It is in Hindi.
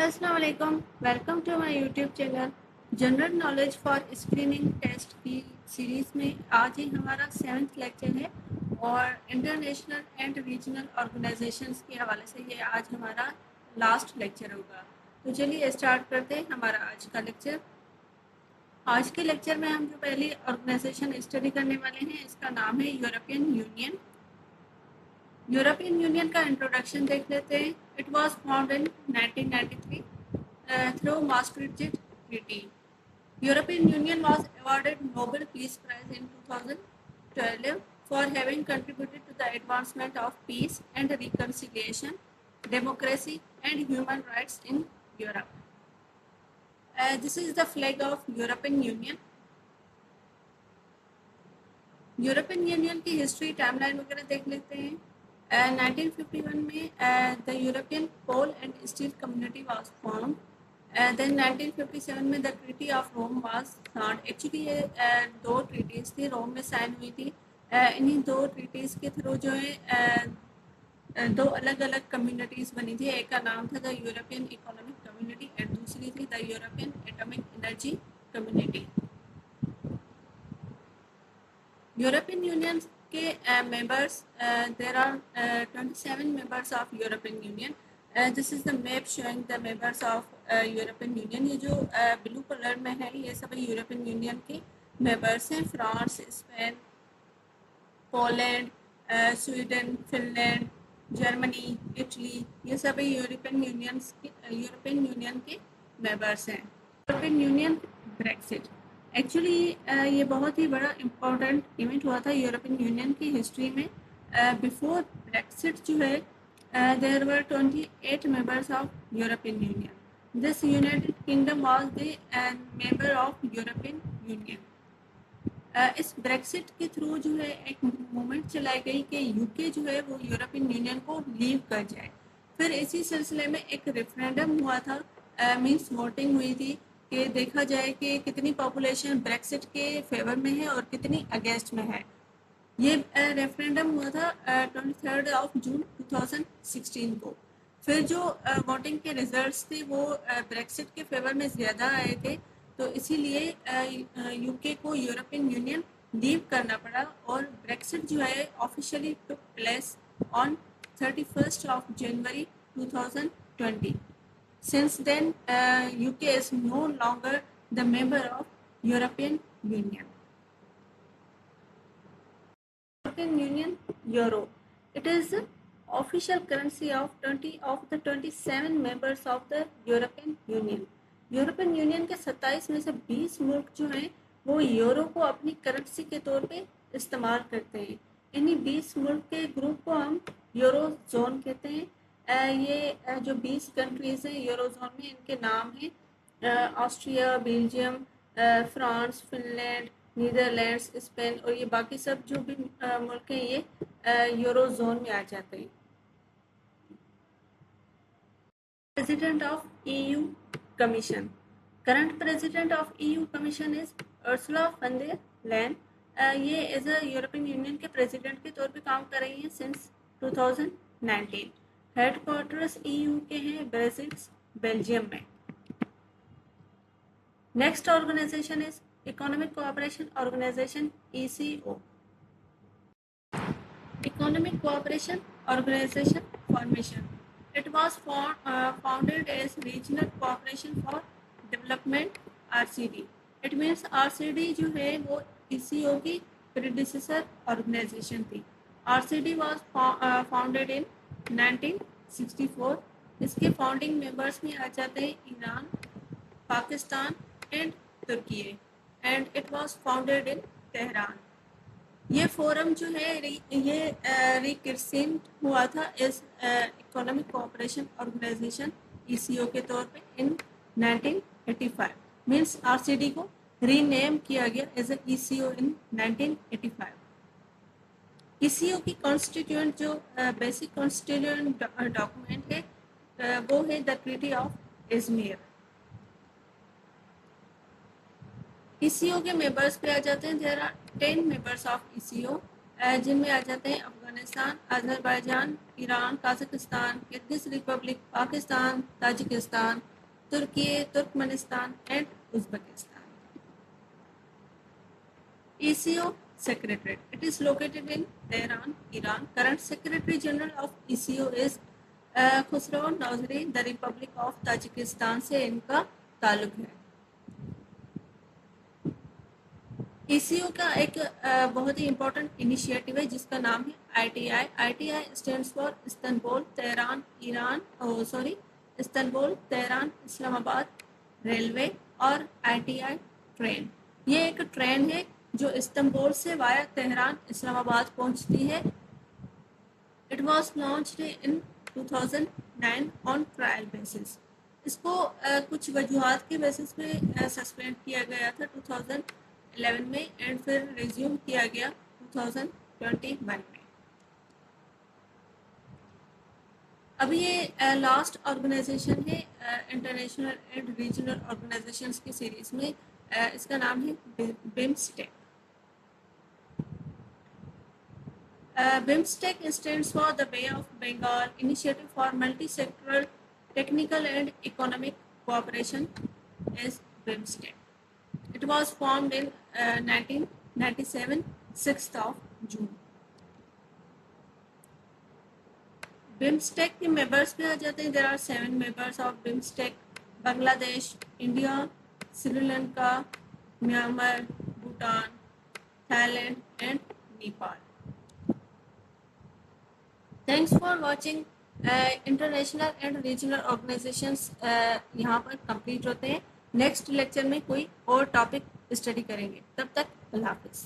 अस्सलाम वालेकुम, welcome to my YouTube channel. General knowledge for screening test की सीरीज़ में आज ही हमारा 7th लेक्चर है और इंटरनेशनल एंड रीजनल ऑर्गेनाइजेशंस के हवाले से ये आज हमारा लास्ट लेक्चर होगा। तो चलिए स्टार्ट करते हैं हमारा आज का लेक्चर। आज के लेक्चर में हम जो पहली ऑर्गेनाइजेशन स्टडी करने वाले हैं इसका नाम है यूरोपियन यूनियन। यूरोपियन यूनियन का इंट्रोडक्शन देख लेते हैं। It was found in 1993 through Maastricht Treaty. European Union was awarded Nobel Peace Prize in 2012 for having contributed to the advancement of peace and reconciliation, democracy and human rights in Europe. This is the flag of European Union. European Union की हिस्ट्री टाइमलाइन वगैरह देख लेते हैं। 1951 में the European coal and steel community was form. Then 1957 में the treaty of Rome was signed. Actually ये दो ट्रीटीज़ थी, रोम में साइन हुई थी। इन्हीं दो ट्रीटीज़ के थ्रू जो है दो अलग अलग कम्युनिटीज़ बनी थी। एक का नाम था the European Economic Community and दूसरी थी the European Atomic Energy Community. European Union के members there are 27 members of European Union. This is the map showing the members of European Union. ये जो ब्लू कलर में है ये सभी यूरोपियन यूनियन के मेंबर्स हैं। France, Spain, Poland, Sweden, Finland, Germany, Italy, ये सभी यूरोपियन यूनियन के मेंबर्स हैं। European Union Brexit. एक्चुअली ये बहुत ही बड़ा इम्पोर्टेंट इवेंट हुआ था यूरोपियन यूनियन की हिस्ट्री में। बिफोर ब्रेक्सिट जो है there were 28 members of European Union. This United Kingdom was the member of European Union. इस ब्रेक्सिट के थ्रू जो है एक मूवमेंट चलाई गई कि यूके जो है वो यूरोपियन यूनियन को लीव कर जाए। फिर इसी सिलसिले में एक रेफरेंडम हुआ था, मीन्स वोटिंग हुई थी कि देखा जाए कि कितनी पॉपुलेशन ब्रेक्सिट के फेवर में है और कितनी अगेंस्ट में है। ये रेफरेंडम हुआ था 23 ऑफ जून 2016 को। फिर जो वोटिंग के रिजल्ट्स थे वो ब्रेक्सिट के फेवर में ज़्यादा आए थे, तो इसीलिए यूके को यूरोपियन यूनियन लीव करना पड़ा और ब्रेक्सिट जो है officially took place on 31 of January 2020। Since then, UK is no longer the member of European Union. European Union Euro. It is the official currency of 20 of the 27 members of the European Union. European Union के 27 में से 20 मुल्क जो हैं वो यूरो को अपनी करेंसी के तौर पे इस्तेमाल करते हैं। इन्हीं 20 मुल्क के ग्रुप को हम यूरो जोन कहते हैं। ये जो 20 कंट्रीज़ हैं यूरो जोन में, इनके नाम हैं Austria, Belgium, France, Finland, Netherlands, Spain और ये बाकी सब जो भी मुल्क हैं ये यूरो जोन में आ जाते हैं। President of EU Commission. Current president of EU Commission is Ursula von der Leyen. ये एज अ यूरोपियन यूनियन के प्रेसिडेंट के तौर पे काम कर रही हैं सिंस 2019। हेडक्वार्टर्स EU के हैं ब्रसेल्स, बेल्जियम में। Next organization is economic cooperation organization ECO। Economic cooperation organization formation. It was founded as Regional Cooperation for Development (RCD). It means RCD जो है वो ECO की predecessor organization थी। RCD was founded in 1964। इसके फाउंडिंग मेंबर्स में आ जाते हैं ईरान, पाकिस्तान एंड तुर्की and it was founded in Tehran. ये फोरम जो है ये रिक्रिएट हुआ था इस इकोनॉमिक कोऑपरेशन ऑर्गेनाइजेशन ECO के तौर पे इन 1985। मीन्स RCD को रीनेम किया गया as a ECO in 1985। ECO की कॉन्स्टिट्यूएंट जो बेसिक कॉन्स्टिट्यूएंट डॉक्यूमेंट है वो है the treaty of Izmir. ECO के मेंबर्स पे आ जाते हैं। There are 10 members of ECO जिनमें आ जाते हैं Afghanistan, Azerbaijan, Iran, Kazakhstan, Kyrgyz Republic, Pakistan, Tajikistan, Turkey, Turkmenistan, and Uzbekistan. ECO Secretariat. It is located in Tehran, Iran. Current Secretary General of ECO is Khusro Noziri. The republic of Tajikistan से इनका ताल्लुक है. ECO का एक बहुत ही इम्पोर्टेंट इनिशिएटिव है जिसका नाम है ITI. ITI stands for Istanbul Tehran Iran Istanbul Tehran Islamabad railway और ITI ट्रेन. ये एक ट्रेन है जो इस्तांबुल से वाया तेहरान इस्लामाबाद पहुंचती है. It was launched in 2009 on trial basis. इसको कुछ वजूहात के बेसिस पे सस्पेंड किया गया था 2011 में एंड फिर रिज्यूम किया गया 2021 में. अभी ये लास्ट ऑर्गेनाइजेशन है इंटरनेशनल एंड रीजनल ऑर्गेनाइजेशंस की सीरीज में. इसका नाम है BIMSTEC. BIMSTEC stands for the Bay of Bengal Initiative for Multi-Sectoral Technical and Economic Cooperation is BIMSTEC. It was formed in 1997, 6th of June. BIMSTEC के members पे आ जाते हैं. There are 7 members of BIMSTEC: Bangladesh, India, Sri Lanka, Myanmar, Bhutan, Thailand and Nepal. Thanks for watching. International and regional organisations यहाँ पर कंप्लीट होते हैं. नेक्स्ट लेक्चर में कोई और टॉपिक स्टडी करेंगे. तब तक अल्लाह हाफिज़.